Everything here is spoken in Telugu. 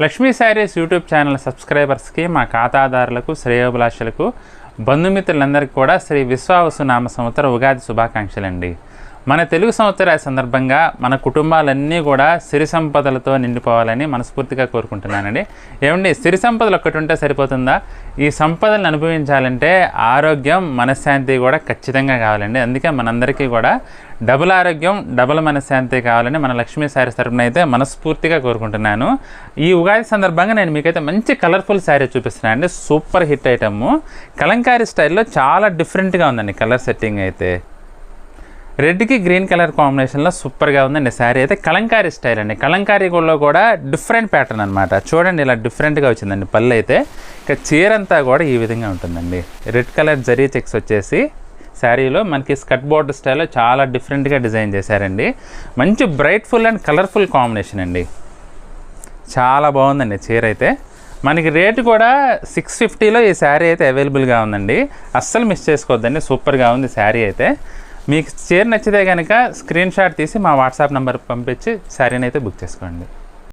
లక్ష్మీ శారీస్ యూట్యూబ్ ఛానల్ సబ్స్క్రైబర్స్కి, మా ఖాతాదారులకు, శ్రేయోభిలాషులకు, బంధుమిత్రులందరికీ కూడా శ్రీ విశ్వావసునామ సంవత్సర ఉగాది శుభాకాంక్షలండి. మన తెలుగు సంవత్సర సందర్భంగా మన కుటుంబాలన్నీ కూడా సిరి సంపదలతో నిండిపోవాలని మనస్ఫూర్తిగా కోరుకుంటున్నానండి. ఏమండి, సిరి సంపదలు ఒక్కటి ఉంటే సరిపోతుందా? ఈ సంపదలను అనుభవించాలంటే ఆరోగ్యం, మనశ్శాంతి కూడా ఖచ్చితంగా కావాలండి. అందుకే మనందరికీ కూడా డబుల్ ఆరోగ్యం, డబుల్ మనశ్శాంతి కావాలని మన లక్ష్మీ శారీస్ తరపున అయితే మనస్ఫూర్తిగా కోరుకుంటున్నాను. ఈ ఉగాది సందర్భంగా నేను మీకైతే మంచి కలర్ఫుల్ శారీ చూపిస్తున్నాను అండి. సూపర్ హిట్ ఐటమ్, కలంకారీ స్టైల్లో చాలా డిఫరెంట్గా ఉందండి. కలర్ సెట్టింగ్ అయితే రెడ్కి గ్రీన్ కలర్ కాంబినేషన్లో సూపర్గా ఉందండి. శారీ అయితే కలంకారీ స్టైల్ అండి. కలంకారీలో కూడా డిఫరెంట్ ప్యాటర్న్ అనమాట. చూడండి, ఇలా డిఫరెంట్గా వచ్చిందండి పళ్ళు అయితే. ఇక చీర అంతా కూడా ఈ విధంగా ఉంటుందండి. రెడ్ కలర్ జరీ చెక్స్ వచ్చేసి శారీలో మనకి స్కర్ట్ బోర్డర్ స్టైల్లో చాలా డిఫరెంట్గా డిజైన్ చేశారండి. మంచి బ్రైట్ఫుల్ అండ్ కలర్ఫుల్ కాంబినేషన్ అండి. చాలా బాగుందండి చీర అయితే. మనకి రేటు కూడా 650లో ఈ శారీ అయితే అవైలబుల్గా ఉందండి. అస్సలు మిస్ చేసుకోవద్దండి. సూపర్గా ఉంది శారీ అయితే. మీకు చీర నచ్చితే కనుక స్క్రీన్ షాట్ తీసి మా వాట్సాప్ నెంబర్కి పంపించి శారీని అయితే బుక్ చేసుకోండి.